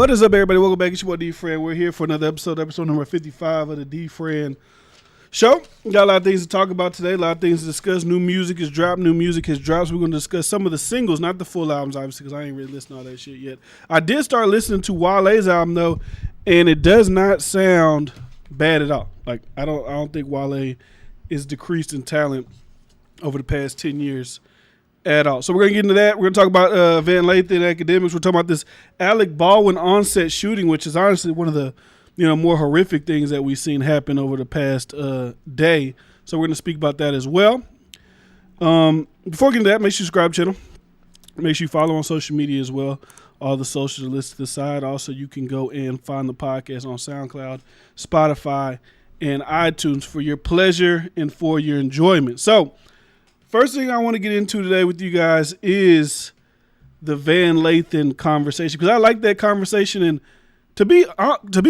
What is up, everybody? Welcome back. It's your boy D-Friend. We're here for another episode number 55 of the D-Friend Show. We got a lot of things to talk about today, a lot of things to discuss. New music has dropped. So we're going to discuss some of the singles, not the full albums, obviously, because I ain't really listened to all that shit yet. I did start listening to Wale's album, though, and it does not sound bad at all. Like, I don't think Wale is decreased in talent over the past 10 years at all. So we're going to get into that. We're going to talk about Van Lathan Akademiks. We're talking about this Alec Baldwin on-set shooting, which is honestly one of the more horrific things that we've seen happen over the past day. So we're going to speak about that as well. Before we get into that, make sure you subscribe to the channel. Make sure you follow on social media as well. All the socials are listed to the side. Also, you can go and find the podcast on SoundCloud, Spotify, and iTunes for your pleasure and for your enjoyment. So first thing I want to get into today with you guys is the Van Lathan conversation, because I like that conversation. And to be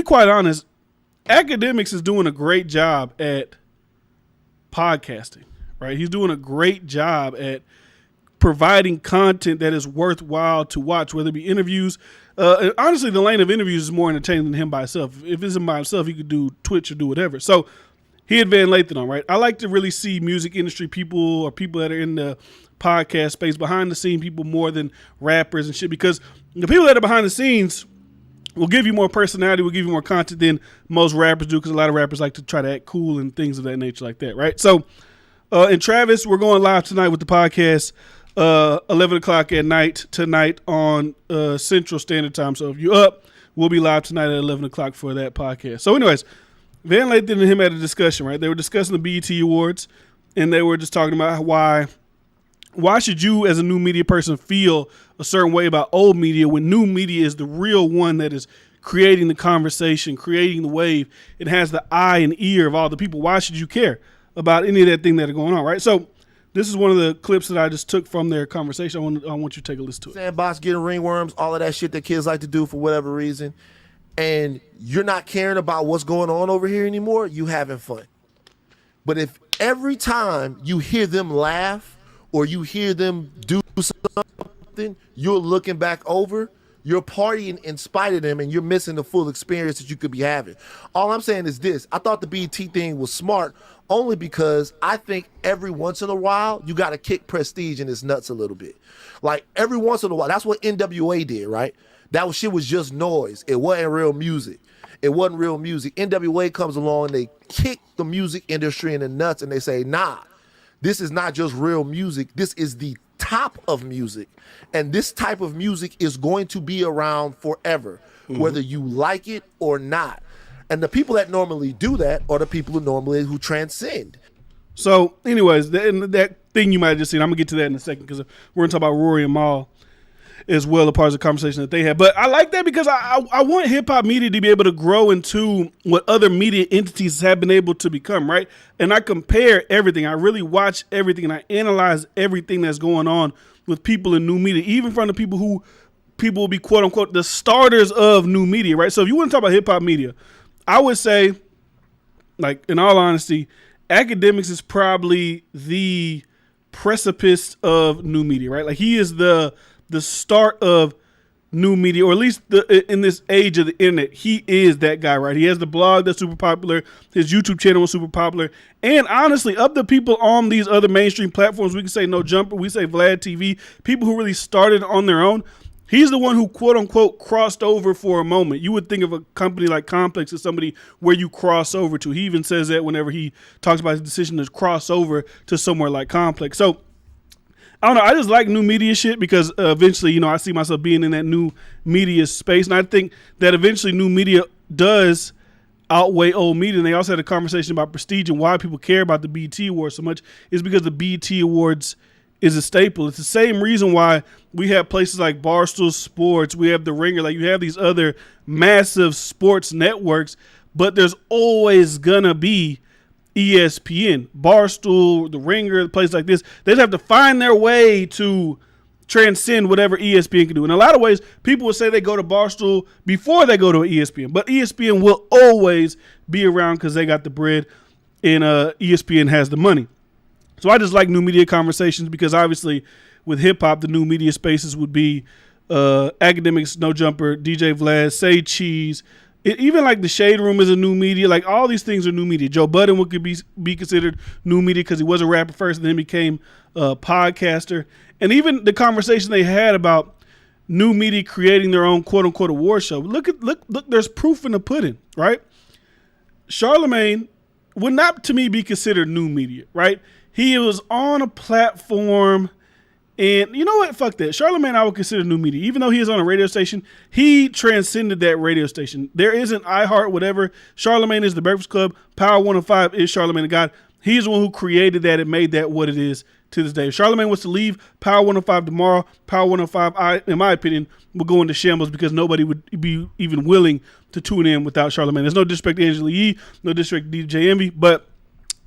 quite honest, Akademiks is doing a great job at podcasting, right? He's doing a great job at providing content that is worthwhile to watch, whether it be interviews. Honestly, the lane of interviews is more entertaining than him by himself. If it's him by himself, he could do Twitch or do whatever. So he had Van Lathan on, right? I like to really see music industry people or people that are in the podcast space, behind the scene people, more than rappers and shit, because the people that are behind the scenes will give you more personality, will give you more content than most rappers do, because a lot of rappers like to try to act cool and things of that nature like that, right? So, and Travis, we're going live tonight with the podcast, 11 o'clock at night tonight on Central Standard Time. So if you're up, we'll be live tonight at 11 o'clock for that podcast. So anyways, Van Lathan and him had a discussion, right? They were discussing the BET Awards, and they were just talking about why should you as a new media person feel a certain way about old media when new media is the real one that is creating the conversation, creating the wave. It has the eye and ear of all the people. Why should you care about any of that thing that are going on, right? So this is one of the clips that I just took from their conversation. I want you to take a listen to it. Sandbox, getting ringworms, all of that shit that kids like to do for whatever reason, and you're not caring about what's going on over here anymore, you having fun. But if every time you hear them laugh or you hear them do something, you're looking back over, you're partying in spite of them, and you're missing the full experience that you could be having. All I'm saying is this. I thought the BET thing was smart only because I think every once in a while, you got to kick prestige in its nuts a little bit. Like, every once in a while, that's what NWA did, right? That shit was just noise. It wasn't real music. It wasn't real music. NWA comes along, and they kick the music industry in the nuts, and they say, nah, this is not just real music. This is the top of music. And this type of music is going to be around forever, whether you like it or not. And the people that normally do that are the people who transcend. So anyways, that thing you might have just seen, I'm going to get to that in a second, because we're going to talk about Rory and Mal as well, the parts of the conversation that they had. But I like that because I want hip-hop media to be able to grow into what other media entities have been able to become, right? And I compare everything. I really watch everything, and I analyze everything that's going on with people in new media, even from the people who people will be, quote-unquote, the starters of new media, right? So if you want to talk about hip-hop media, I would say, like, in all honesty, Akademiks is probably the precipice of new media, right? Like, he is the start of new media, or at least in this age of the internet, he is that guy, right? He has the blog that's super popular. His YouTube channel was super popular. And honestly, of the people on these other mainstream platforms, we can say No Jumper, we say Vlad TV, people who really started on their own, he's the one who, quote unquote, crossed over for a moment. You would think of a company like Complex as somebody where you cross over to. He even says that whenever he talks about his decision to cross over to somewhere like Complex. So I don't know. I just like new media shit because eventually, I see myself being in that new media space. And I think that eventually new media does outweigh old media. And they also had a conversation about prestige and why people care about the BET Awards so much is because the BET Awards is a staple. It's the same reason why we have places like Barstool Sports, we have The Ringer, like you have these other massive sports networks, but there's always gonna be ESPN, Barstool, The Ringer, places like this. They just have to find their way to transcend whatever ESPN can do. In a lot of ways, people will say they go to Barstool before they go to ESPN, but ESPN will always be around because they got the bread and ESPN has the money. So I just like new media conversations because obviously with hip hop, the new media spaces would be Academics, No Jumper, DJ Vlad, Say Cheese. Even like the Shade Room is a new media. Like all these things are new media. Joe Budden could be considered new media because he was a rapper first and then became a podcaster. And even the conversation they had about new media creating their own quote unquote award show. Look, there's proof in the pudding, right? Charlemagne would not to me be considered new media, right? He was on a platform. And you know what? Fuck that. Charlemagne, I would consider new media. Even though he is on a radio station, he transcended that radio station. There isn't iHeart, whatever. Charlemagne is the Breakfast Club. Power 105 is Charlemagne the God. He's the one who created that and made that what it is to this day. If Charlemagne was to leave Power 105 tomorrow, Power 105, in my opinion, would go into shambles because nobody would be even willing to tune in without Charlemagne. There's no disrespect to Angela Yee, no disrespect to DJ Envy, but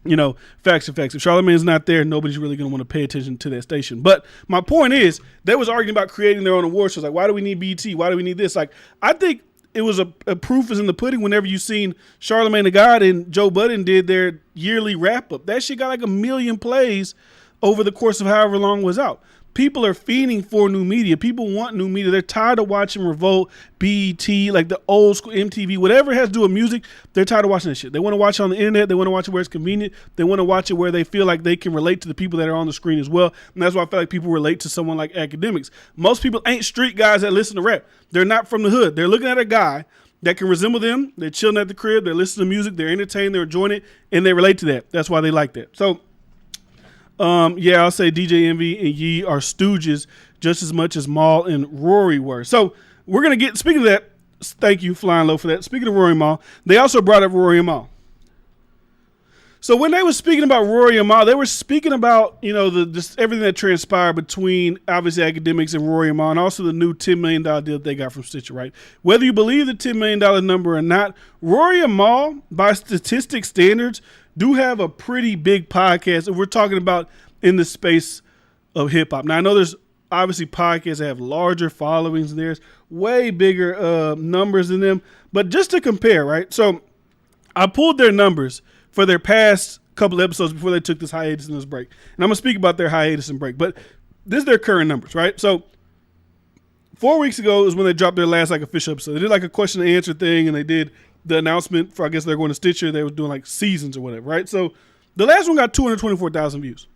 you know, facts are facts. If Charlemagne's not there, nobody's really going to want to pay attention to that station. But my point is, they was arguing about creating their own award shows. Like, why do we need BET? Why do we need this? Like, I think it was a proof is in the pudding whenever you seen Charlemagne the God and Joe Budden did their yearly wrap-up. That shit got like 1 million plays over the course of however long it was out. People are fiending for new media. People want new media. They're tired of watching Revolt, BET, like the old school MTV, whatever it has to do with music. They're tired of watching that shit. They want to watch it on the internet. They want to watch it where it's convenient. They want to watch it where they feel like they can relate to the people that are on the screen as well. And that's why I feel like people relate to someone like Akademiks. Most people ain't street guys that listen to rap. They're not from the hood. They're looking at a guy that can resemble them. They're chilling at the crib. They're listening to music. They're entertained. They're enjoying it. And they relate to that. That's why they like that. So, yeah, I'll say DJ Envy and Yee are stooges just as much as Mal and Rory were. So we're going to get, speaking of that, thank you, Flying Low, for that. Speaking of Rory and Mal, they also brought up Rory and Mal. So when they were speaking about Rory and Mal, they were speaking about, you know, just everything that transpired between obviously Academics and Rory and Mal, and also the new $10 million deal that they got from Stitcher, right? Whether you believe the $10 million number or not, Rory and Mal, by statistic standards, do have a pretty big podcast if we're talking about in the space of hip hop. Now I know there's obviously podcasts that have larger followings and there's way bigger numbers than them, but just to compare, right? So I pulled their numbers for their past couple episodes before they took this hiatus and this break. And I'm gonna speak about their hiatus and break, but this is their current numbers, right? So 4 weeks ago is when they dropped their last like official episode. They did like a question and answer thing and they did the announcement for, I guess they're going to Stitcher. They were doing like seasons or whatever, right? So the last one got 224,000 views.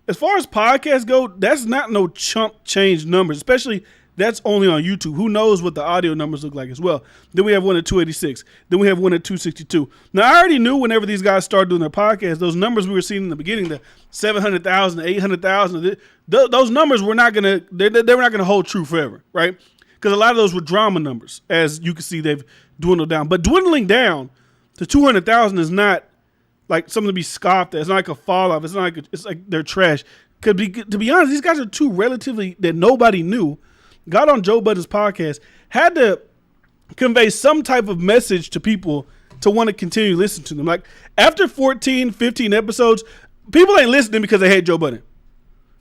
As far as podcasts go, that's not no chump change numbers, especially that's only on YouTube. Who knows what the audio numbers look like as well. Then we have one at 286. Then we have one at 262. Now, I already knew whenever these guys started doing their podcasts, those numbers we were seeing in the beginning, the 700,000, 800,000, those numbers were not going to, they were not going to hold true forever, right? Because a lot of those were drama numbers. As you can see, they've dwindled down. But dwindling down to 200,000 is not like something to be scoffed at. It's not like a fall off. It's not like it's like they're trash. To be honest, these guys are two relatively that nobody knew. Got on Joe Budden's podcast, had to convey some type of message to people to want to continue listening to them. Like after 14, 15 episodes, people ain't listening because they hate Joe Budden.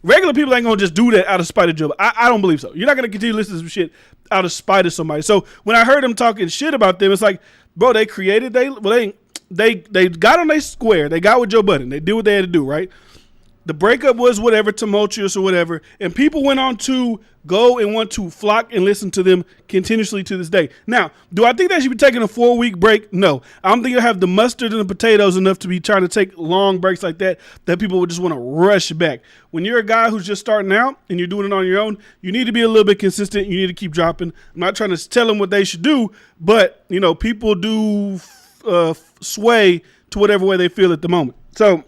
Regular people ain't gonna just do that out of spite of Joe. I don't believe so. You're not gonna continue listening to some shit out of spite of somebody. So when I heard them talking shit about them, it's like, bro, they created they got on their square. They got with Joe Budden. They did what they had to do, right? The breakup was whatever, tumultuous or whatever, and people went on to go and want to flock and listen to them continuously to this day. Now, do I think they should be taking a 4-week break? No. I don't think you'll have the mustard and the potatoes enough to be trying to take long breaks like that people would just want to rush back. When you're a guy who's just starting out and you're doing it on your own, you need to be a little bit consistent. You need to keep dropping. I'm not trying to tell them what they should do, but, you know, people do sway to whatever way they feel at the moment. So,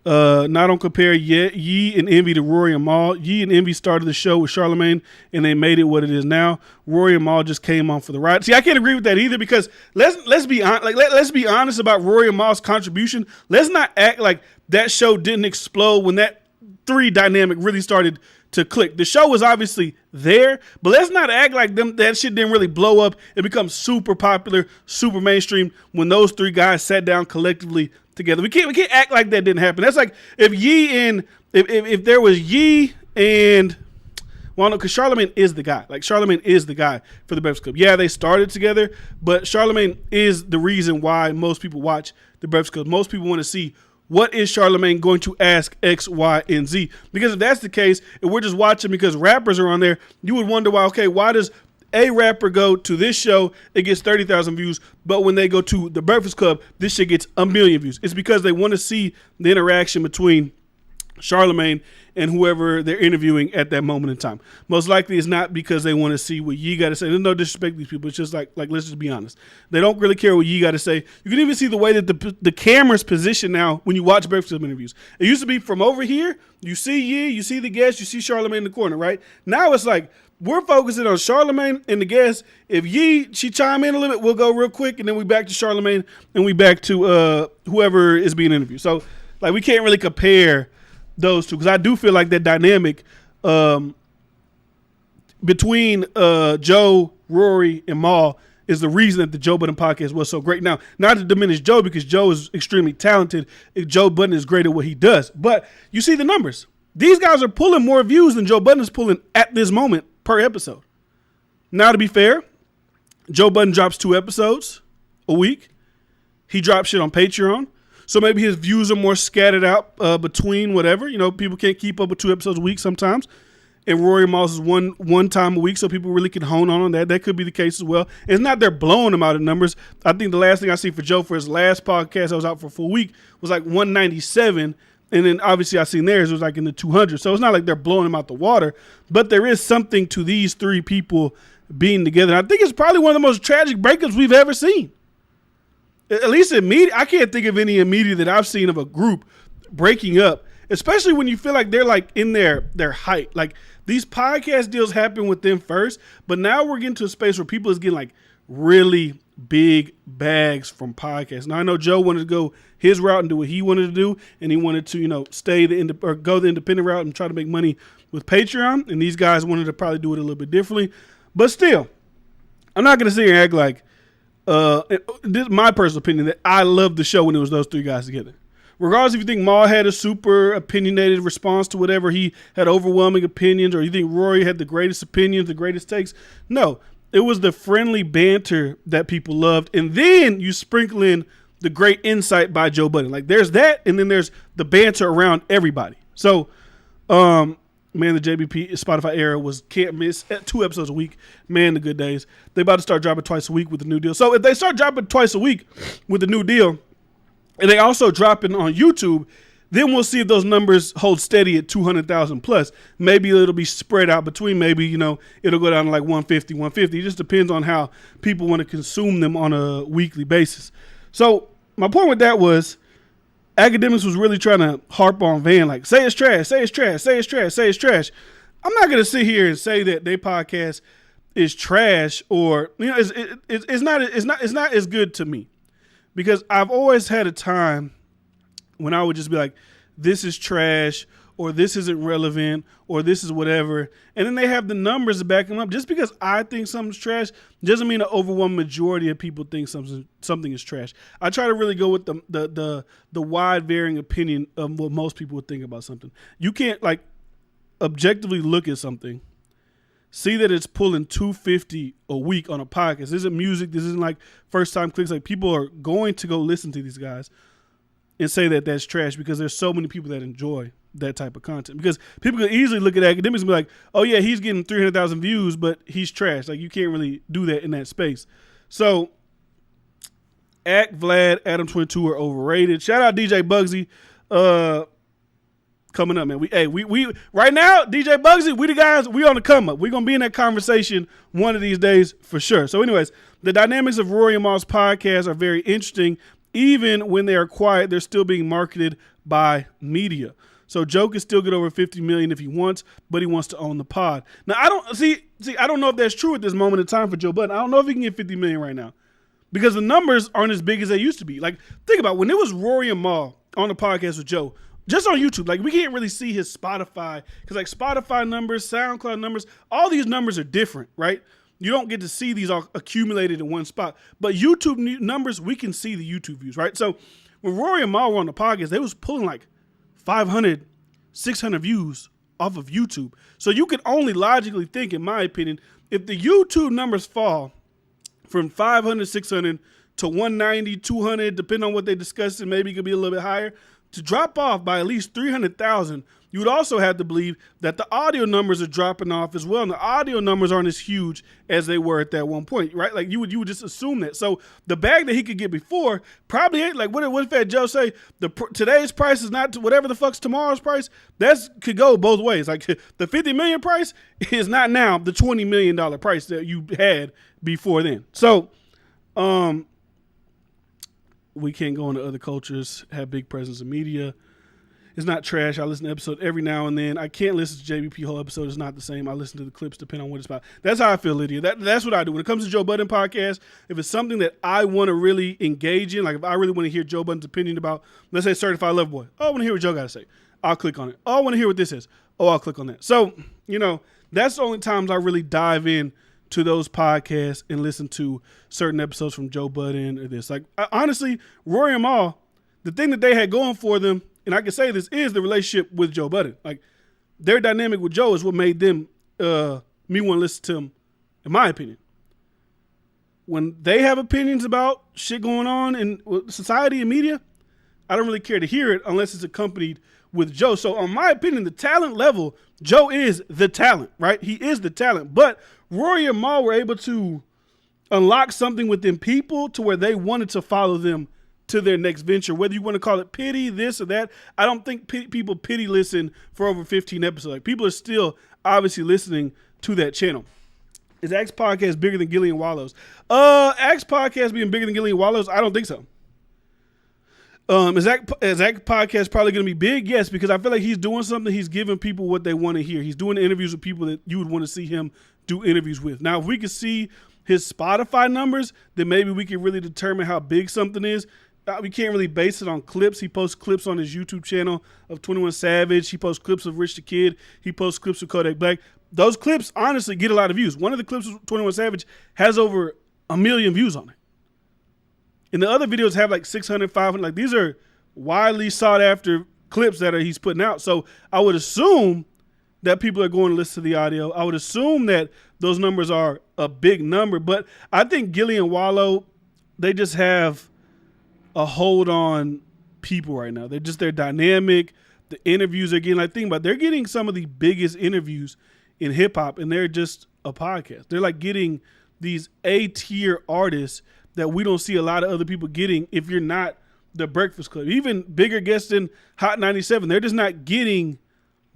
not on compare Yee and Envy to Rory and Mal. Yee and Envy started the show with Charlemagne and they made it what it is now. Rory and Mal just came on for the ride. See, I can't agree with that either because let's be honest about Rory and Mal's contribution. Let's not act like that show didn't explode when that 3 dynamic really started to click. The show was obviously there, but let's not act like that shit didn't really blow up and become super popular, super mainstream when those 3 guys sat down collectively together. We can't act like that didn't happen. That's like if Yee and if there was Yee and well, no, because Charlemagne is the guy. Like Charlemagne is the guy for the Breakfast Club. Yeah, they started together, but Charlemagne is the reason why most people watch the Breakfast Club. Most people want to see what is Charlemagne going to ask X, Y, and Z? Because if that's the case, and we're just watching because rappers are on there, you would wonder why, okay, why does a rapper go to this show, it gets 30,000 views, but when they go to the Breakfast Club, this shit gets 1 million views. It's because they want to see the interaction between Charlemagne and whoever they're interviewing at that moment in time. Most likely it's not because they want to see what Ye got to say. There's no disrespect to these people. It's just like let's just be honest. They don't really care what Ye got to say. You can even see the way that the camera's positioned now when you watch Breakfast Club interviews. It used to be from over here, you see Ye, you see the guest, you see Charlemagne in the corner, right? Now it's like we're focusing on Charlemagne and the guest. If she chime in a little bit, we'll go real quick, and then we back to Charlemagne, and we back to whoever is being interviewed. So like we can't really compare those two, because I do feel like that dynamic between Joe, Rory, and Mal is the reason that the Joe Budden podcast was so great. Now, not to diminish Joe, because Joe is extremely talented. Joe Budden is great at what he does. But you see the numbers. These guys are pulling more views than Joe Budden is pulling at this moment per episode. Now, to be fair, Joe Budden drops 2 episodes a week. He drops shit on Patreon. So maybe his views are more scattered out between whatever. You know, people can't keep up with 2 episodes a week sometimes. And Rory Moss is one time a week, so people really can hone on that. That could be the case as well. It's not they're blowing him out of numbers. I think the last thing I see for Joe for his last podcast, I was out for a full week, was like 197. And then obviously I seen theirs, it was like in the 200s. So it's not like they're blowing him out the water. But there is something to these 3 people being together. And I think it's probably one of the most tragic breakups we've ever seen. At least in media, I can't think of any in media that I've seen of a group breaking up, especially when you feel like they're like in their height. Like these podcast deals happen with them first, but now we're getting to a space where people is getting like really big bags from podcasts. Now I know Joe wanted to go his route and do what he wanted to do, and he wanted to, stay go the independent route and try to make money with Patreon. And these guys wanted to probably do it a little bit differently, but still, I'm not gonna sit here and act like. This is my personal opinion that I loved the show when it was those 3 guys together. Regardless if you think Maul had a super opinionated response to whatever, he had overwhelming opinions, or you think Rory had the greatest opinions, the greatest takes. No, it was the friendly banter that people loved. And then you sprinkle in the great insight by Joe Budden. Like there's that, and then there's the banter around everybody. So, man, the JBP Spotify era was can't miss. 2 episodes a week. Man, the good days. They about to start dropping twice a week with the new deal. So if they start dropping twice a week with the new deal, and they also dropping on YouTube, then we'll see if those numbers hold steady at 200,000 plus. Maybe it'll be spread out between. Maybe, it'll go down to like 150. It just depends on how people want to consume them on a weekly basis. So my point with that was, Akademiks was really trying to harp on Van, like, say it's trash, say it's trash, say it's trash, say it's trash. I'm not going to sit here and say that their podcast is trash, or, it's not as good to me, because I've always had a time when I would just be like, this is trash, or this isn't relevant, or this is whatever. And then they have the numbers to back them up. Just because I think something's trash doesn't mean an overwhelming majority of people think something is trash. I try to really go with the wide varying opinion of what most people would think about something. You can't like objectively look at something, see that it's pulling 250 a week on a podcast. This isn't music. This isn't like first time clicks. Like people are going to go listen to these guys and say that that's trash, because there's so many people that enjoy that type of content. Because people could easily look at Akademiks and be like, oh yeah, he's getting 300,000 views, but he's trash. Like you can't really do that in that space. So Vlad, Adam22 are overrated. Shout out DJ Bugsy. Coming up, man. We right now, DJ Bugsy, we the guys, we on the come up. We're gonna be in that conversation one of these days for sure. So anyways, the dynamics of Rory and Mal's podcast are very interesting. Even when they are quiet, they're still being marketed by media. So Joe can still get over 50 million if he wants, but he wants to own the pod. Now I don't know if that's true at this moment in time for Joe Budden. I don't know if he can get 50 million right now, because the numbers aren't as big as they used to be. Like think about when it was Rory and Mal on the podcast with Joe, just on YouTube. Like we can't really see his Spotify, because like Spotify numbers, SoundCloud numbers, all these numbers are different, right? You don't get to see these all accumulated in one spot. But YouTube numbers, we can see the YouTube views, right? So when Rory and Mal were on the podcast, they was pulling like 500, 600 views off of YouTube. So you can only logically think, in my opinion, if the YouTube numbers fall from 500, 600 to 190, 200, depending on what they discussed, and maybe it could be a little bit higher, to drop off by at least 300,000, you would also have to believe that the audio numbers are dropping off as well, and the audio numbers aren't as huge as they were at that one point, right? Like you would just assume that. So the bag that he could get before probably ain't like what if Fat Joe say today's price is not whatever the fuck's tomorrow's price. That could go both ways. Like the 50 million price is not now the $20 million price that you had before then. So, we can't go into other cultures, have big presence in media. It's not trash. I listen to episode every now and then. I can't listen to JBP whole episode. It's not the same. I listen to the clips depending on what it's about. That's how I feel, Lydia. That's what I do. When it comes to Joe Budden podcast, if it's something that I want to really engage in, like if I really want to hear Joe Budden's opinion about, let's say, Certified Lover Boy. Oh, I want to hear what Joe got to say. I'll click on it. Oh, I want to hear what this is. Oh, I'll click on that. So, that's the only times I really dive in to those podcasts and listen to certain episodes from Joe Budden or this. Like, honestly, Rory and Mal, the thing that they had going for them, and I can say this, is the relationship with Joe Budden. Like, their dynamic with Joe is what made them, me want to listen to him, in my opinion. When they have opinions about shit going on in society and media, I don't really care to hear it unless it's accompanied with Joe. So, in my opinion, the talent level, Joe is the talent, right? He is the talent. But Rory and Mal were able to unlock something within people to where they wanted to follow them to their next venture. Whether you want to call it pity, this or that, I don't think people pity listen for over 15 episodes. Like, people are still obviously listening to that channel. Is Axe Podcast bigger than Gillian Wallows? Axe Podcast being bigger than Gillian Wallows? I don't think so. Is that podcast probably going to be big? Yes, because I feel like he's doing something. He's giving people what they want to hear. He's doing interviews with people that you would want to see him do interviews with. Now, if we could see his Spotify numbers, then maybe we can really determine how big something is. We can't really base it on clips. He posts clips on his YouTube channel of 21 Savage. He posts clips of Rich the Kid. He posts clips of Kodak Black. Those clips honestly get a lot of views. One of the clips of 21 Savage has over 1 million views on it. And the other videos have like 600, 500. Like, these are widely sought after clips that he's putting out. So I would assume that people are going to listen to the audio. I would assume that those numbers are a big number. But I think Gillian Wallow, they just have a hold on people right now. They're dynamic. The interviews are getting, like, think about it, they're getting some of the biggest interviews in hip hop, and they're just a podcast. They're like getting these A-tier artists that we don't see a lot of other people getting if you're not the Breakfast Club. Even bigger guests than Hot 97. They're just not getting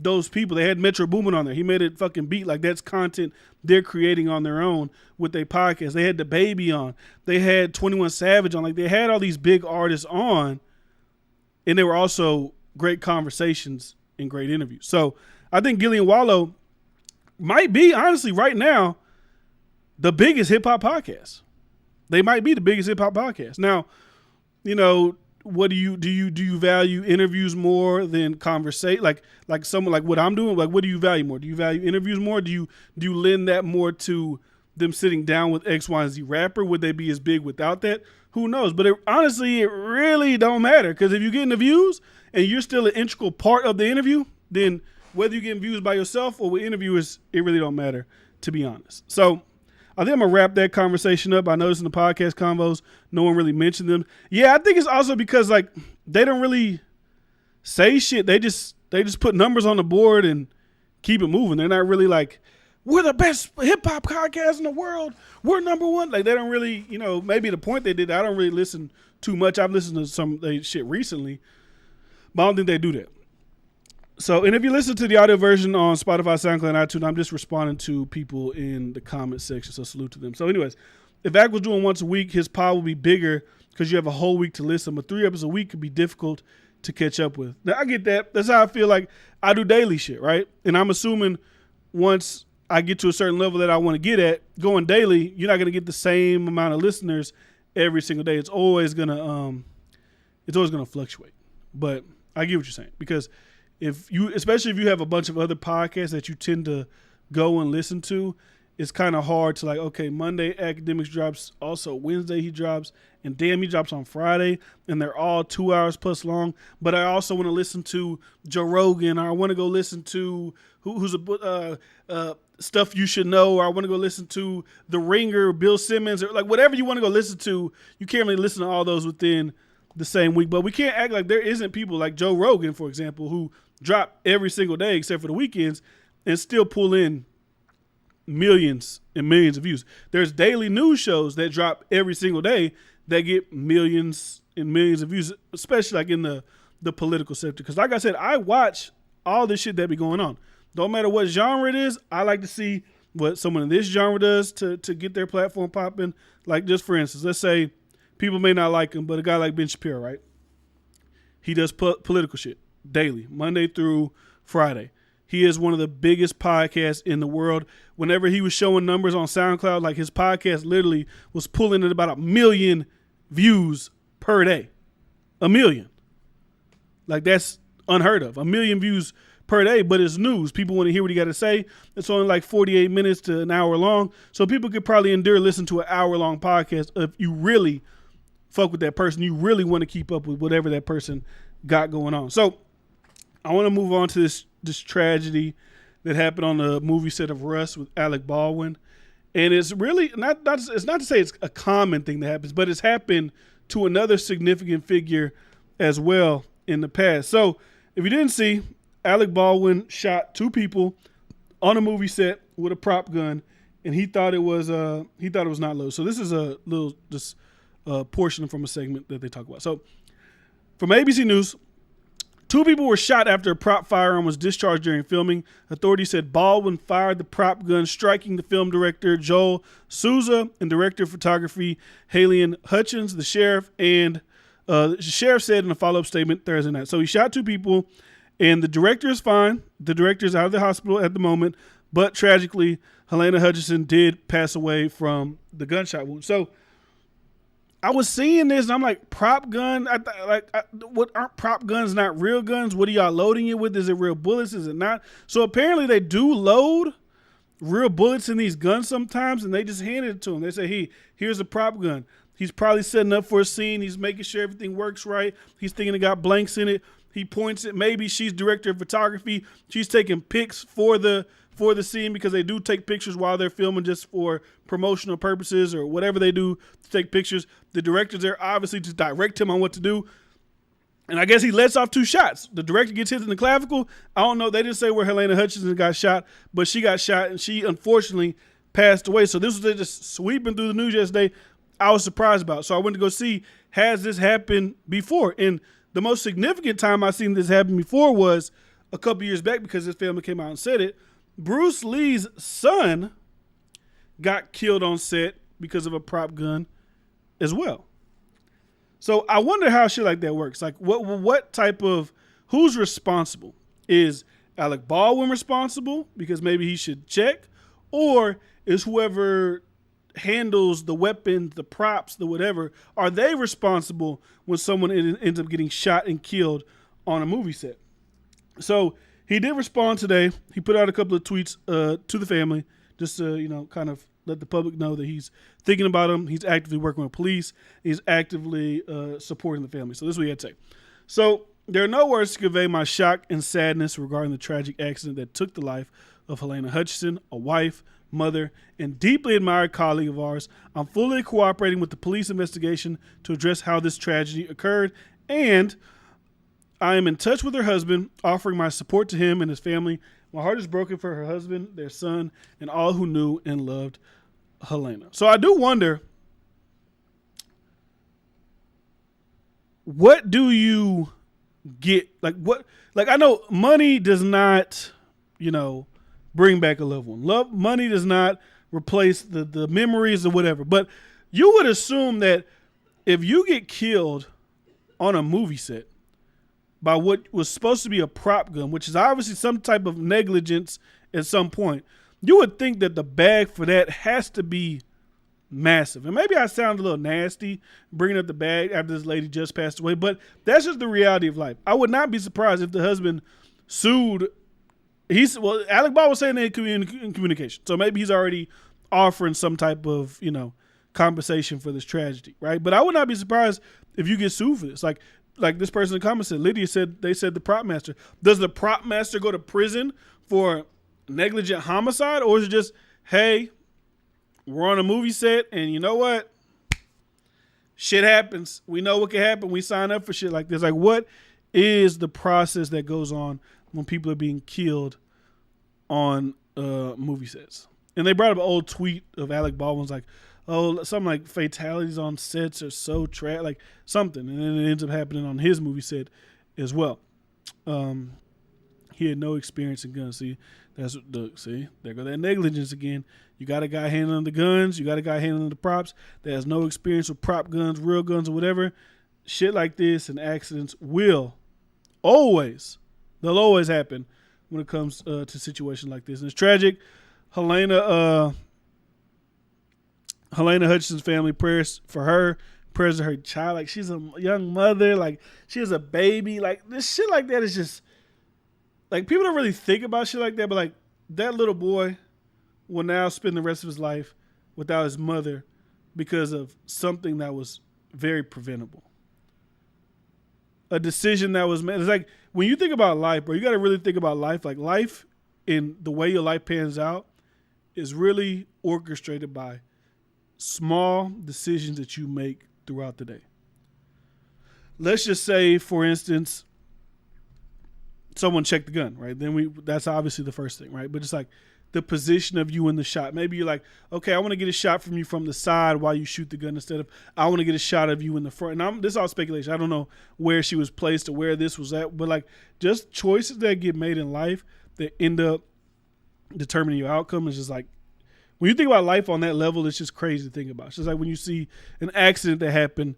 those people. They had Metro Boomin on there. He made it fucking beat. Like, that's content they're creating on their own with their podcast. They had the Baby on. They had 21 Savage on. Like, they had all these big artists on, and they were also great conversations and great interviews. So I think Gillian Wallow might be, honestly, right now, the biggest hip hop podcast. They might be the biggest hip hop podcast. Now, what do you value interviews more than conversation? Like someone like what I'm doing. Like, what do you value more? Do you value interviews more? Do you lend that more to them sitting down with X, Y, and Z rapper? Would they be as big without that? Who knows? But honestly, it really don't matter, because if you're getting the views and you're still an integral part of the interview, then whether you're getting views by yourself or with interviewers, it really don't matter, to be honest. So I think I'm going to wrap that conversation up. I noticed in the podcast convos, no one really mentioned them. Yeah, I think it's also because, like, they don't really say shit. They just put numbers on the board and keep it moving. They're not really like, we're the best hip-hop podcast in the world. We're number one. Like, they don't really, maybe the point they did, I don't really listen too much. I've listened to some shit recently, but I don't think they do that. So, and if you listen to the audio version on Spotify, SoundCloud, and iTunes, I'm just responding to people in the comment section, so salute to them. So anyways, if Ak was doing once a week, his pod will be bigger because you have a whole week to listen, but 3 episodes a week could be difficult to catch up with. Now, I get that. That's how I feel like I do daily shit, right? And I'm assuming once I get to a certain level that I want to get at, going daily, you're not going to get the same amount of listeners every single day. It's always going to fluctuate. But I get what you're saying, because especially if you have a bunch of other podcasts that you tend to go and listen to, it's kind of hard to, like, okay, Monday Akademiks drops, also Wednesday he drops, and damn, he drops on Friday, and they're all 2 hours plus long. But I also want to listen to Joe Rogan, or I want to go listen to who's Stuff You Should Know, or I want to go listen to The Ringer, Bill Simmons, or like whatever you want to go listen to. You can't really listen to all those within the same week. But we can't act like there isn't people like Joe Rogan, for example, who drop every single day except for the weekends and still pull in millions and millions of views. There's daily news shows that drop every single day that get millions and millions of views, especially like in the political sector. Because like I said, I watch all this shit that be going on. Don't matter what genre it is, I like to see what someone in this genre does to get their platform popping. Like just for instance, let's say people may not like him, but a guy like Ben Shapiro, right? He does political shit daily, Monday through Friday. He is one of the biggest podcasts in the world. Whenever he was showing numbers on SoundCloud, like his podcast literally was pulling in about 1 million views per day. 1 million. Like that's unheard of. 1 million views per day, but it's news. People want to hear what he got to say. It's only like 48 minutes to an hour long. So people could probably endure listening to an hour-long podcast if you really fuck with that person. You really want to keep up with whatever that person got going on. So I want to move on to this tragedy that happened on the movie set of Rust with Alec Baldwin. And it's really it's not to say it's a common thing that happens, but it's happened to another significant figure as well in the past. So if you didn't see, Alec Baldwin shot 2 people on a movie set with a prop gun, and he thought it was not loaded. So this is a little just portion from a segment that they talk about. So from ABC News, 2 people were shot after a prop firearm was discharged during filming. Authorities said Baldwin fired the prop gun, striking the film director Joel Souza and director of photography Halian Hutchins. The sheriff said in a follow-up statement Thursday night. So he shot 2 people. And the director is fine. The director is out of the hospital at the moment. But tragically, Helena Hutchinson did pass away from the gunshot wound. So I was seeing this and I'm like, prop gun? What aren't prop guns not real guns? What are y'all loading it with? Is it real bullets? Is it not? So apparently they do load real bullets in these guns sometimes, and they just handed it to him. They say, hey, here's a prop gun. He's probably setting up for a scene. He's making sure everything works right. He's thinking it got blanks in it. He points it. Maybe she's director of photography. She's taking pics for the scene because they do take pictures while they're filming just for promotional purposes or whatever they do to take pictures. The director's there obviously to direct him on what to do. And I guess he lets off 2 shots. The director gets hit in the clavicle. I don't know. They didn't say where Helena Hutchinson got shot, but she got shot and she unfortunately passed away. So this was just sweeping through the news yesterday. I was surprised about. So I went to go see, has this happened before? And the most significant time I seen this happen before was a couple years back because his family came out and said it. Bruce Lee's son got killed on set because of a prop gun as well. So I wonder how shit like that works. Like what type of, who's responsible? Is Alec Baldwin responsible because maybe he should check? Or is whoever handles the weapons, the props, the whatever, are they responsible when someone ends up getting shot and killed on a movie set? So he did respond today. He put out a couple of tweets to the family just to, kind of let the public know that he's thinking about them. He's actively working with police. He's actively supporting the family. So this is what he had to say. So there are no words to convey my shock and sadness regarding the tragic accident that took the life of Helena Hutchinson, a wife, mother, and deeply admired colleague of ours. I'm fully cooperating with the police investigation to address how this tragedy occurred, and I am in touch with her husband, offering my support to him and his family. My heart is broken for her husband, their son, and all who knew and loved Helena. So I do wonder, what do you get? I know money does not, bring back a loved one. Money does not replace the memories or whatever. But you would assume that if you get killed on a movie set by what was supposed to be a prop gun, which is obviously some type of negligence at some point, you would think that the bag for that has to be massive. And maybe I sound a little nasty bringing up the bag after this lady just passed away, but that's just the reality of life. I would not be surprised if the husband sued. Alec Baldwin was saying they're in communication. So maybe he's already offering some type of, compensation for this tragedy, right? But I would not be surprised if you get sued for this. Like this person in the comments said, Lydia said, they said the prop master. Does the prop master go to prison for negligent homicide? Or is it just, hey, we're on a movie set and you know what? shit happens. We know what can happen. We sign up for shit like this. Like, what is the process that goes on when people are being killed on movie sets? And they brought up an old tweet of Alec Baldwin's like, oh, something like fatalities on sets are so tragic, like something. And then it ends up happening on his movie set as well. He had no experience in guns. See, there go that negligence again. You got a guy handling the guns. You got a guy handling the props that has no experience with prop guns, real guns, or whatever. Shit like this and accidents they'll always happen when it comes to situations like this. And it's tragic. Helena Hutchinson's family, prayers for her, prayers to her child. Like, she's a young mother. Like, she has a baby. Like, this shit like that is just, like, people don't really think about shit like that, but like, that little boy will now spend the rest of his life without his mother because of something that was very preventable. A decision that was made. It's like, when you think about life, bro, you got to really think about life. Like, life in the way your life pans out is really orchestrated by small decisions that you make throughout the day. Let's just say, for instance, someone checked the gun, right? That's obviously the first thing, right? But it's like the position of you in the shot. Maybe you're like, okay, I want to get a shot from you from the side while you shoot the gun instead of I want to get a shot of you in the front. And this is all speculation. I don't know where she was placed or where this was at, but like just choices that get made in life that end up determining your outcome is just like, when you think about life on that level, it's just crazy to think about. It's just like when you see an accident that happened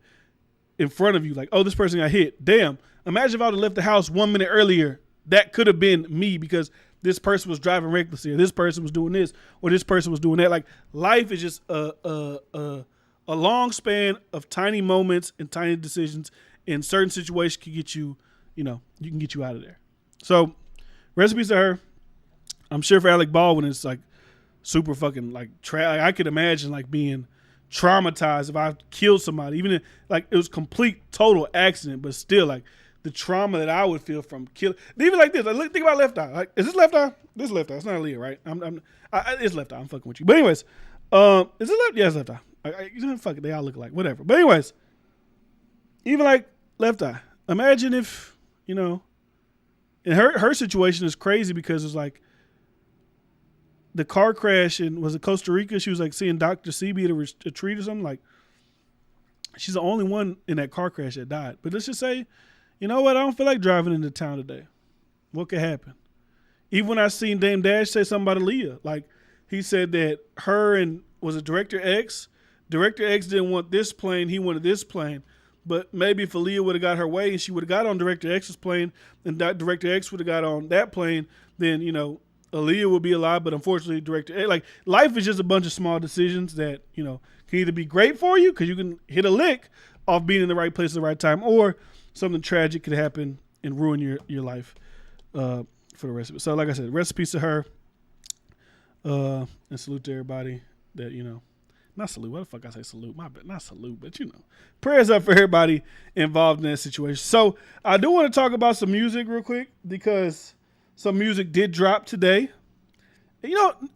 in front of you, like, oh, this person got hit. Damn. Imagine if I would have left the house 1 minute earlier. That could have been me because this person was driving recklessly, or this person was doing this, or this person was doing that. Like, life is just a long span of tiny moments and tiny decisions, and certain situations can get you, you can get you out of there. So, recipes to her. I'm sure for Alec Baldwin, it's like super fucking like I could imagine like being traumatized if I killed somebody, even if like it was complete total accident, but still like the trauma that I would feel from killing. Even like this, like, think about Left Eye. Like, is this Left Eye? This is Left Eye. It's not Aaliyah, right? It's Left Eye. I'm fucking with you. But anyways, is it Left? Yeah, it's Left Eye. Fuck it. They all look alike. Whatever. But anyways, even like Left Eye. Imagine if and her situation is crazy because it's like the car crash was it Costa Rica? She was like seeing Dr. Sebi at a retreat or something. Like, she's the only one in that car crash that died. But let's just say, you know what? I don't feel like driving into town today. What could happen? Even when I seen Dame Dash say something about Aaliyah, like he said that her and was it Director X? Director X didn't want this plane. He wanted this plane. But maybe if Aaliyah would have got her way and she would have got on Director X's plane and that Director X would have got on that plane, then, Aaliyah would be alive, but unfortunately, like, life is just a bunch of small decisions that, can either be great for you because you can hit a lick off being in the right place at the right time, or something tragic could happen and ruin your life for the rest of it. So, like I said, recipes to her, and salute to everybody that, not salute. What the fuck I say salute? My bad. Not salute, but prayers up for everybody involved in that situation. So, I do want to talk about some music real quick because some music did drop today.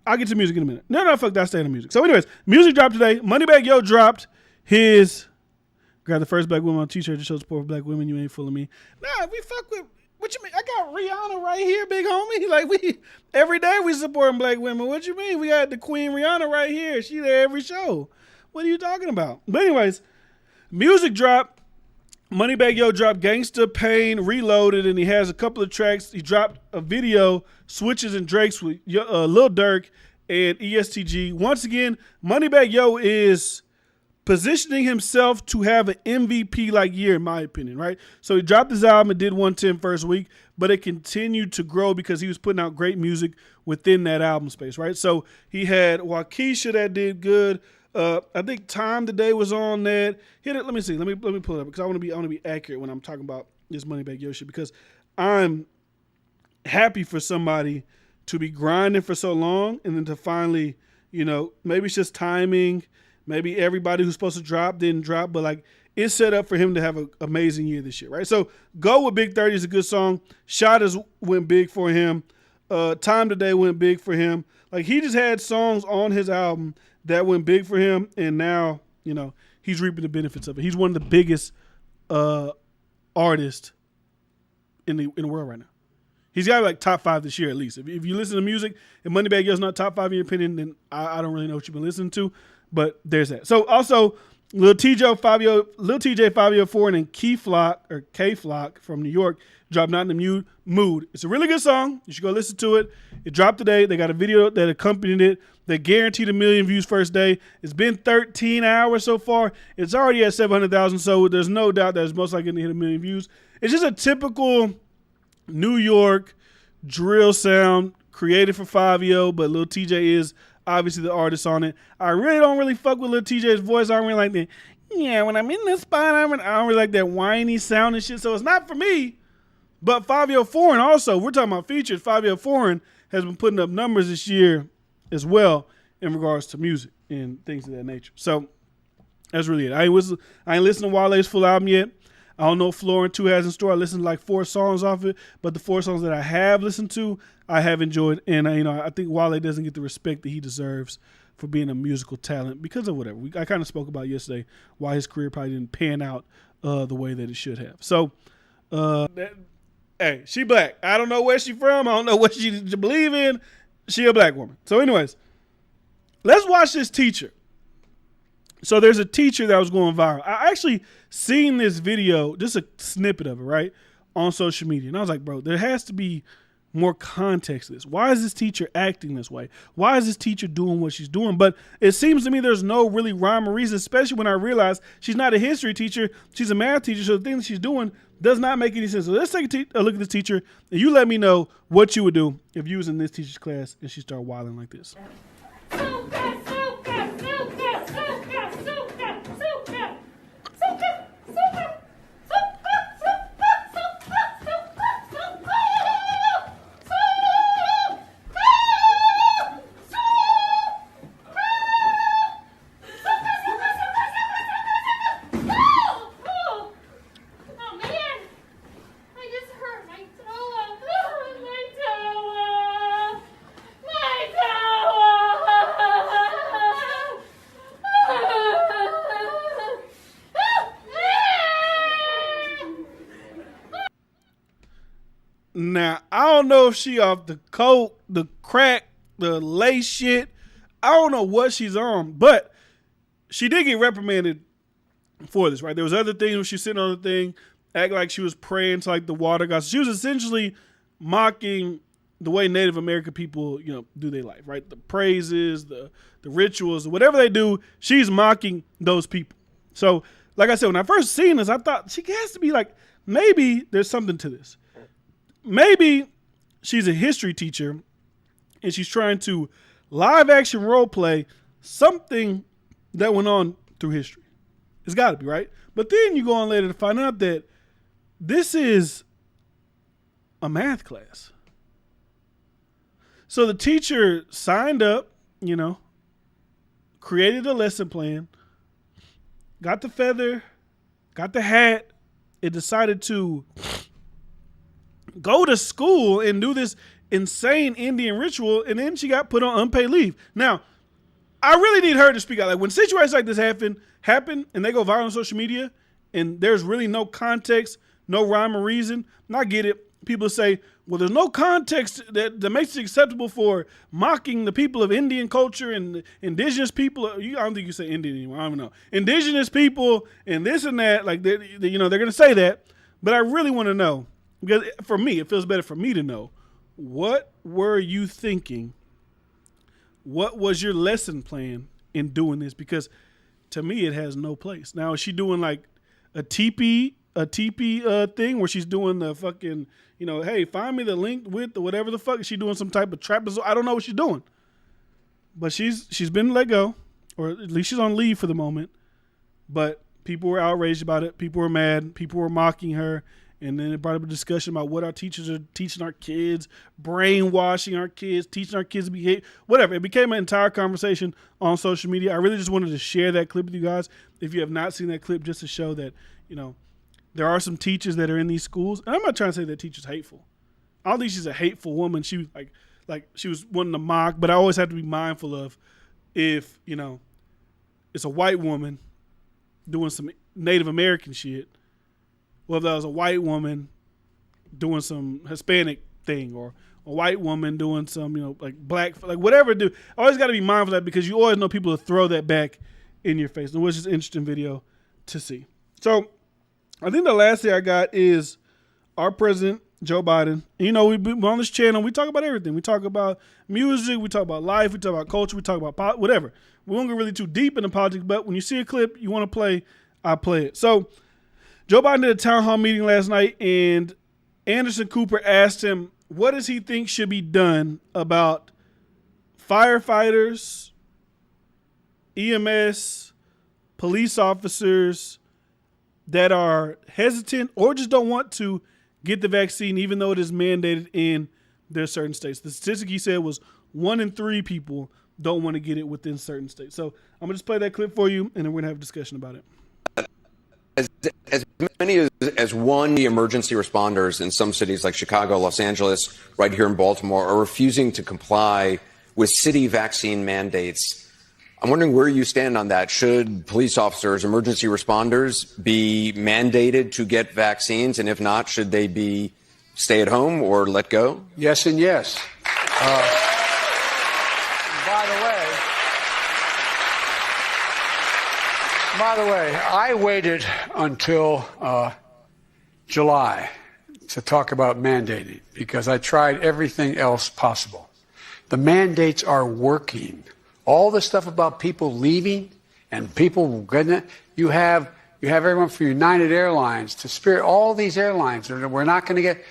I'll get to music in a minute. No, fuck that. Stay on the music. So anyways, music dropped today. Moneybagg Yo dropped his grab the first black woman on t-shirt to show support for black women. You ain't fooling me. Nah, we fuck with, what you mean? I got Rihanna right here, big homie. Like, every day we supporting black women. What you mean? We got the Queen Rihanna right here. She there every show. What are you talking about? But anyways, music dropped. Moneybagg Yo dropped Gangsta Pain Reloaded, and he has a couple of tracks. He dropped a video, Switches and Drakes with Lil Durk and ESTG. Once again, Moneybagg Yo is positioning himself to have an MVP-like year, in my opinion, right? So he dropped his album and did 110 first week, but it continued to grow because he was putting out great music within that album space, right? So he had Waukesha that did good. I think Time Today was on that. Let me see. Let me pull it up because I want to be accurate when I'm talking about this Moneybagg Yo shit, because I'm happy for somebody to be grinding for so long and then to finally, maybe it's just timing. Maybe everybody who's supposed to drop didn't drop, but like it's set up for him to have an amazing year this year, right? So Go with Big 30 is a good song. Shot went big for him. Time Today went big for him. Like, he just had songs on his album that went big for him, and now, he's reaping the benefits of it. He's one of the biggest artists in the world right now. He's got like top 5 this year at least. If you listen to music and Moneybagg Yo's not top 5 in your opinion, then I don't really know what you've been listening to. But there's that. So also Lil TJ, Fabio Foreign, and K Flock from New York dropped Not in the Mood. It's a really good song. You should go listen to it. It dropped today. They got a video that accompanied it. They guaranteed 1 million views first day. It's been 13 hours so far. It's already at 700,000. So there's no doubt that it's most likely going to hit 1 million views. It's just a typical New York drill sound created for Fabio, but Lil TJ is obviously the artist on it. I really don't fuck with Lil TJ's voice. I don't really like that. Yeah, when I'm in this spot, I don't really like that whiny sound and shit. So it's not for me. But Fabio Foreign also, we're talking about features. Fabio Foreign has been putting up numbers this year as well in regards to music and things of that nature. So that's really it. I ain't listened to Wale's full album yet. I don't know what Floor and 2 has in store. I listened to like 4 songs off it, but the 4 songs that I have listened to, I have enjoyed. And I think Wale doesn't get the respect that he deserves for being a musical talent because of whatever. I kind of spoke about yesterday why his career probably didn't pan out the way that it should have. So, hey, she black. I don't know where she from. I don't know what she believe in. She a black woman. So anyways, let's watch this teacher. So there's a teacher that was going viral. I actually seen this video, just a snippet of it, right, on social media. And I was like, bro, there has to be more context to this. Why is this teacher acting this way? Why is this teacher doing what she's doing? But it seems to me there's no really rhyme or reason, especially when I realize she's not a history teacher. She's a math teacher. So the thing that she's doing does not make any sense. So let's take a look at this teacher, and you let me know what you would do if you was in this teacher's class and she started wilding like this. Now, I don't know if she off the coke, the crack, the lace shit. I don't know what she's on, but she did get reprimanded for this, right? There was other things when she was sitting on the thing, act like she was praying to like the water gods. She was essentially mocking the way Native American people, do their life, right? The praises, the rituals, whatever they do, she's mocking those people. So, like I said, when I first seen this, I thought she has to be like, maybe there's something to this. Maybe she's a history teacher and she's trying to live action role play something that went on through history. It's got to be, right? But then you go on later to find out that this is a math class. So the teacher signed up, created a lesson plan, got the feather, got the hat, and decided to go to school and do this insane Indian ritual, and then she got put on unpaid leave. Now, I really need her to speak out. Like when situations like this happen, and they go viral on social media, and there's really no context, no rhyme or reason. And I get it. People say, well, there's no context that makes it acceptable for mocking the people of Indian culture and indigenous people. I don't think you say Indian anymore. I don't know. Indigenous people and this and that. Like, they're going to say that. But I really want to know. Because for me, it feels better for me to know, what were you thinking? What was your lesson plan in doing this? Because to me, it has no place. Now, is she doing like a teepee thing where she's doing the fucking, hey, find me the link with or whatever the fuck? Is she doing some type of trapezoid? I don't know what she's doing. But she's been let go, or at least she's on leave for the moment. But people were outraged about it. People were mad. People were mocking her. And then it brought up a discussion about what our teachers are teaching our kids, brainwashing our kids, teaching our kids to behave, whatever. It became an entire conversation on social media. I really just wanted to share that clip with you guys. If you have not seen that clip, just to show that, there are some teachers that are in these schools. And I'm not trying to say that teacher's hateful. I don't think she's a hateful woman. She was like she was wanting to mock, but I always have to be mindful of if, it's a white woman doing some Native American shit, whether that was a white woman doing some Hispanic thing or a white woman doing some, like black, like whatever. Always got to be mindful of that because you always know people will throw that back in your face. And it was just an interesting video to see. So I think the last thing I got is our president, Joe Biden. We're on this channel. We talk about everything. We talk about music. We talk about life. We talk about culture. We talk about whatever. We won't get really too deep into politics, but when you see a clip you want to play, I play it. So Joe Biden did a town hall meeting last night, and Anderson Cooper asked him, what does he think should be done about firefighters, EMS, police officers that are hesitant or just don't want to get the vaccine, even though it is mandated in their certain states. The statistic he said was 1 in 3 people don't want to get it within certain states. So I'm going to just play that clip for you, and then we're going to have a discussion about it. As many as one, the emergency responders in some cities like Chicago, Los Angeles, right here in Baltimore, are refusing to comply with city vaccine mandates. I'm wondering where you stand on that. Should police officers, emergency responders be mandated to get vaccines? And if not, should they be stay at home or let go? Yes and yes. By the way, I waited until July to talk about mandating because I tried everything else possible. The mandates are working. All the stuff about people leaving and people getting it, you have everyone from United Airlines to Spirit, all these airlines. We're not going to get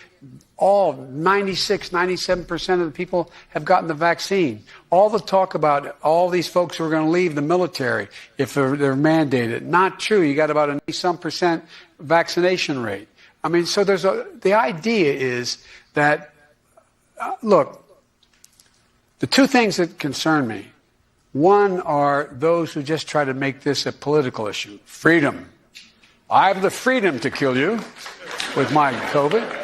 all 96, 97% of the people have gotten the vaccine. All the talk about all these folks who are going to leave the military if they're mandated. Not true. You got about a 90% vaccination rate. I mean, so the idea is that, look, the two things that concern me, one are those who just try to make this a political issue. Freedom. I have the freedom to kill you with my COVID.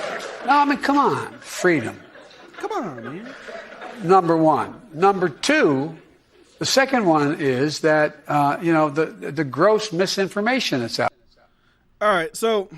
No, I mean, come on. Freedom. Come on, man. Number one. Number two, the second one is that, the gross misinformation that's out. All right, so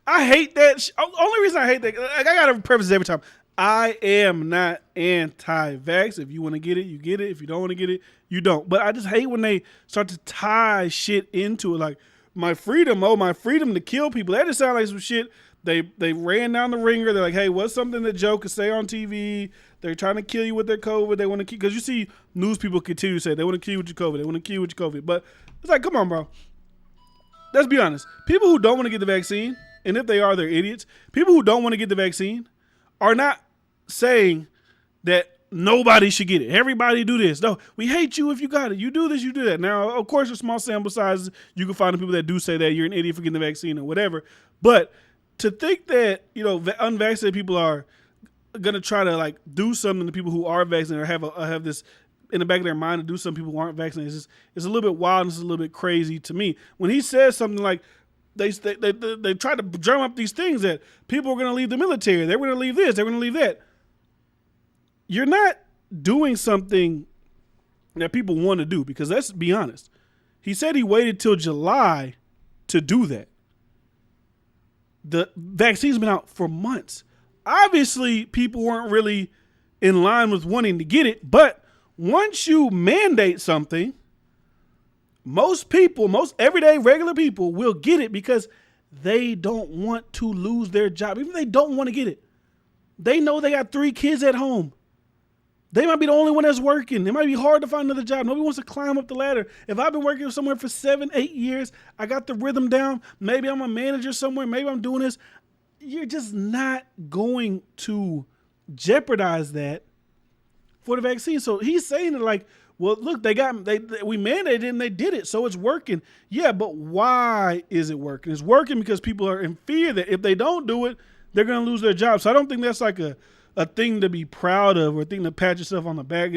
I hate that. Only reason I hate that, I got to preface every time. I am not anti-vax. If you want to get it, you get it. If you don't want to get it, you don't. But I just hate when they start to tie shit into it. Like, my freedom to kill people. That just sounds like some shit. They ran down the ringer. They're like, hey, what's something that Joe could say on TV? They're trying to kill you with their COVID. They want to keep, because you see news people continue to say they want to kill you with your COVID. They want to kill you with your COVID. But it's like, come on, bro. Let's be honest. People who don't want to get the vaccine, and if they are, they're idiots. People who don't want to get the vaccine are not saying that nobody should get it. Everybody do this. No, we hate you if you got it. You do this, you do that. Now, of course, with small sample sizes, you can find the people that do say that you're an idiot for getting the vaccine or whatever. But to think that, unvaccinated people are going to try to like do something to people who are vaccinated or have this in the back of their mind to do some people who aren't vaccinated is a little bit wild and it's a little bit crazy to me. When he says something like they try to drum up these things that people are going to leave the military, they're going to leave this, they're going to leave that. You're not doing something that people want to do, because let's be honest. He said he waited till July to do that. The vaccine's been out for months. Obviously, people weren't really in line with wanting to get it, but once you mandate something, most everyday regular people will get it because they don't want to lose their job. Even if they don't want to get it, they know they got 3 kids at home. They might be the only one that's working. It might be hard to find another job. Nobody wants to climb up the ladder. If I've been working somewhere for 7, 8 years, I got the rhythm down. Maybe I'm a manager somewhere. Maybe I'm doing this. You're just not going to jeopardize that for the vaccine. So he's saying it like, well, look, we mandated it and they did it, so it's working. Yeah, but why is it working? It's working because people are in fear that if they don't do it, they're going to lose their job. So I don't think that's like a thing to be proud of or a thing to pat yourself on the back.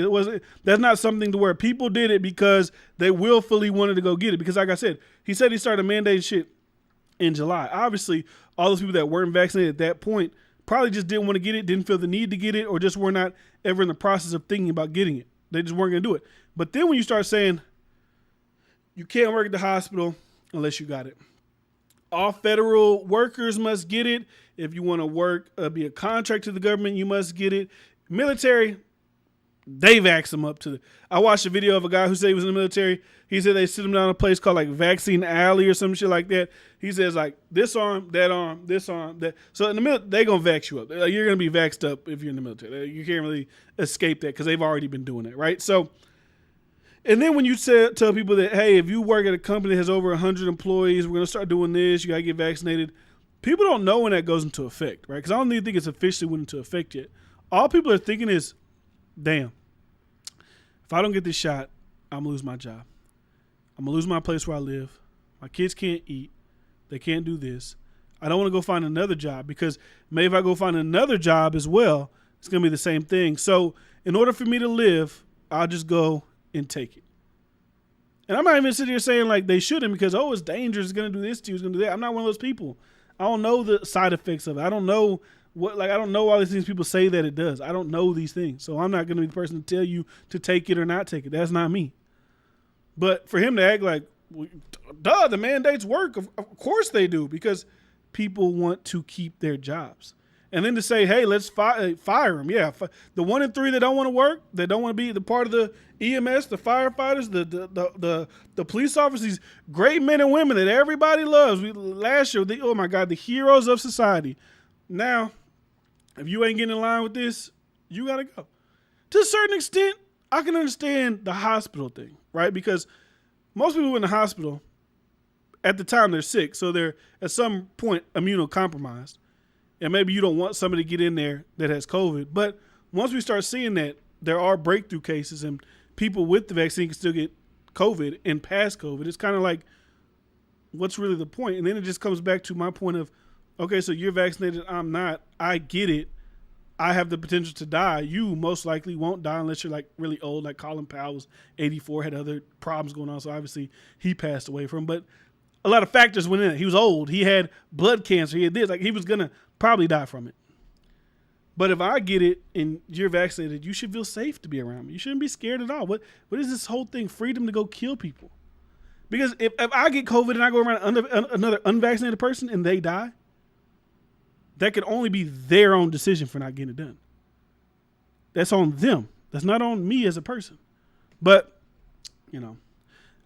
That's not something to where people did it because they willfully wanted to go get it. Because like I said, he said he started mandating shit in July. Obviously, all those people that weren't vaccinated at that point probably just didn't want to get it, didn't feel the need to get it, or just were not ever in the process of thinking about getting it. They just weren't going to do it. But then when you start saying you can't work at the hospital, unless you got it. All federal workers must get it. If you want to work, be a contract to the government, you must get it. Military, they vax them up to the. I watched a video of a guy who said he was in the military. He said they sit him down in a place called like Vaccine Alley or some shit like that. He says like this arm, this arm, that. So in the military, they gonna vax you up. Like, you're gonna be vaxxed up if you're in the military. You can't really escape that because they've already been doing that, right? So, and then when you tell people that, hey, if you work at a company that has over 100 employees, we're gonna start doing this. You gotta get vaccinated. People don't know when that goes into effect, right? Because I don't even think it's officially went into effect yet. All people are thinking is, damn, if I don't get this shot, I'm gonna lose my job. I'm gonna lose my place where I live. My kids can't eat. They can't do this. I don't want to go find another job because maybe if I go find another job as well, it's gonna be the same thing. So in order for me to live, I'll just go and take it. And I'm not even sitting here saying like they shouldn't because, oh, it's dangerous. It's gonna do this to you. It's gonna do that. I'm not one of those people. I don't know the side effects of it. I don't know I don't know all these things people say that it does. I don't know these things. So I'm not going to be the person to tell you to take it or not take it. That's not me. But for him to act like, well, duh, the mandates work. Of course they do, because people want to keep their jobs. And then to say, hey, let's fire them. Yeah, the 1 in 3 that don't want to work, that don't want to be the part of the EMS, the firefighters, the police officers, these great men and women that everybody loves. Last year, oh my God, the heroes of society. Now, if you ain't getting in line with this, you got to go. To a certain extent, I can understand the hospital thing, right? Because most people in the hospital, at the time they're sick, so they're at some point immunocompromised. And maybe you don't want somebody to get in there that has COVID. But once we start seeing that there are breakthrough cases and people with the vaccine can still get COVID and pass COVID, it's kind of like, what's really the point? And then it just comes back to my point of, okay, so you're vaccinated, I'm not. I get it. I have the potential to die. You most likely won't die unless you're like really old, like Colin Powell was 84, had other problems going on. So obviously he passed away from. But a lot of factors went in it. He was old. He had blood cancer. He had this. Like he was going to probably die from it. But if I get it and you're vaccinated, you should feel safe to be around me. You shouldn't be scared at all. What is this whole thing? Freedom to go kill people. Because if I get COVID and I go around another unvaccinated person and they die, that could only be their own decision for not getting it done. That's on them. That's not on me as a person. But, you know,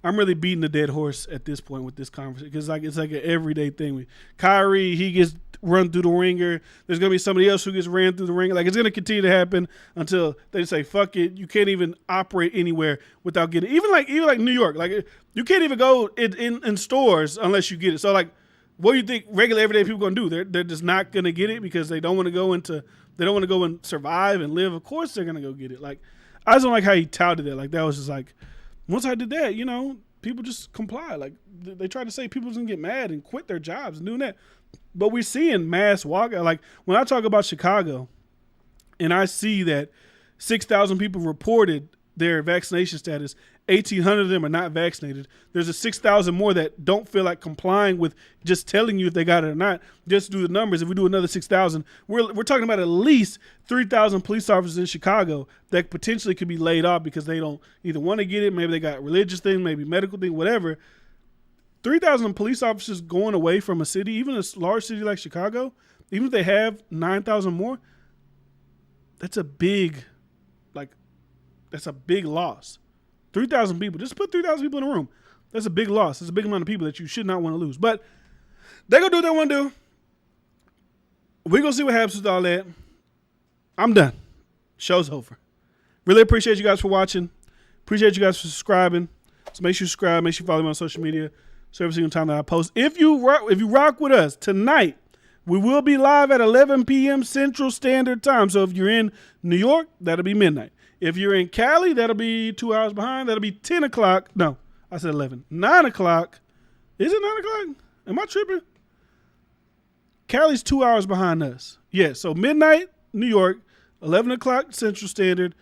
I'm really beating the dead horse at this point with this conversation because it's like an everyday thing. Kyrie, he gets run through the ringer. There's going to be somebody else who gets ran through the ringer. Like, it's going to continue to happen until they say, fuck it. You can't even operate anywhere without getting it. Even like New York. Like, you can't even go in stores unless you get it. So, like, what do you think regular everyday people going to do? They're just not going to get it because they don't want to go and survive and live. Of course they're going to go get it. Like, I just don't like how he touted that. Like, that was just like, once I did that, you know, people just comply. Like, they try to say people just going to get mad and quit their jobs and doing that. But we're seeing mass walkout. Like, when I talk about Chicago and I see that 6,000 people reported their vaccination status, 1,800 of them are not vaccinated. There's a 6,000 more that don't feel like complying with just telling you if they got it or not. Just do the numbers. If we do another 6,000, we're talking about at least 3,000 police officers in Chicago that potentially could be laid off because they don't either want to get it, maybe they got religious thing, maybe medical thing, whatever. 3,000 police officers going away from a city, even a large city like Chicago, even if they have 9,000 more, that's a big loss. 3,000 people. Just put 3,000 people in a room. That's a big loss. That's a big amount of people that you should not want to lose. But they're going to do what they want to do. We're going to see what happens with all that. I'm done. Show's over. Really appreciate you guys for watching. Appreciate you guys for subscribing. So make sure you subscribe. Make sure you follow me on social media. So every single time that I post. If you rock with us tonight, we will be live at 11 p.m. Central Standard Time. So if you're in New York, that'll be midnight. If you're in Cali, that'll be 2 hours behind. That'll be 10 o'clock. No, I said 11. 9 o'clock. Is it 9 o'clock? Am I tripping? Cali's 2 hours behind us. Yeah, so midnight, New York, 11 o'clock Central Standard.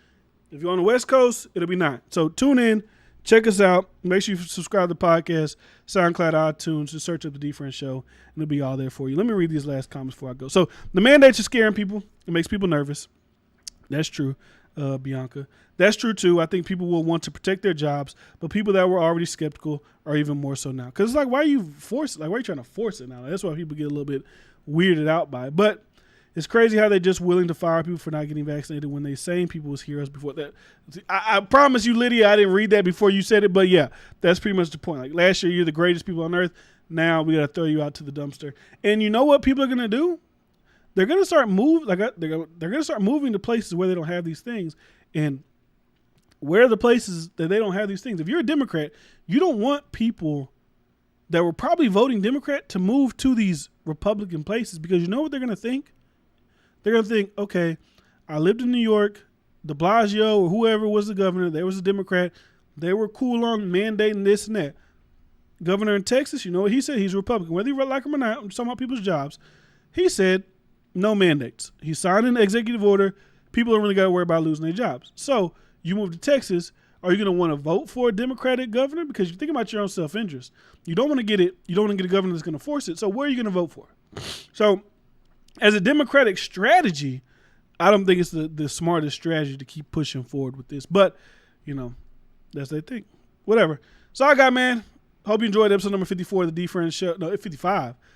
If you're on the West Coast, it'll be 9. So tune in. Check us out. Make sure you subscribe to the podcast, SoundCloud, iTunes. Just search up The D Friend Show, and it'll be all there for you. Let me read these last comments before I go. So the mandates are scaring people. It makes people nervous. That's true. Bianca. That's true too. I think people will want to protect their jobs, but people that were already skeptical are even more so now. Because it's like, why are you why are you trying to force it now? That's why people get a little bit weirded out by it. But it's crazy how they're just willing to fire people for not getting vaccinated when they same people was heroes before that. I promise you, Lydia, I didn't read that before you said it, but yeah, that's pretty much the point. Like last year, you're the greatest people on earth. Now we got to throw you out to the dumpster. And you know what people are going to do? They're going to start they're going to start moving to places where they don't have these things. And where are the places that they don't have these things? If you're a Democrat, you don't want people that were probably voting Democrat to move to these Republican places, because you know what they're going to think? They're going to think, okay, I lived in New York, de Blasio or whoever was the governor, there was a Democrat, they were cool on mandating this and that. Governor in Texas, you know what he said? He's a Republican. Whether you like him or not, I'm talking about people's jobs. He said no mandates. He signed an executive order. People don't really got to worry about losing their jobs. So you move to Texas, are you going to want to vote for a Democratic governor? Because you think about your own self-interest. You don't want to get it. You don't want to get a governor that's going to force it. So where are you going to vote for? So as a Democratic strategy, I don't think it's the smartest strategy to keep pushing forward with this. But, you know, that's their thing. Whatever. So I got, man. Hope you enjoyed episode number 54 of the D Friends Show. No, 55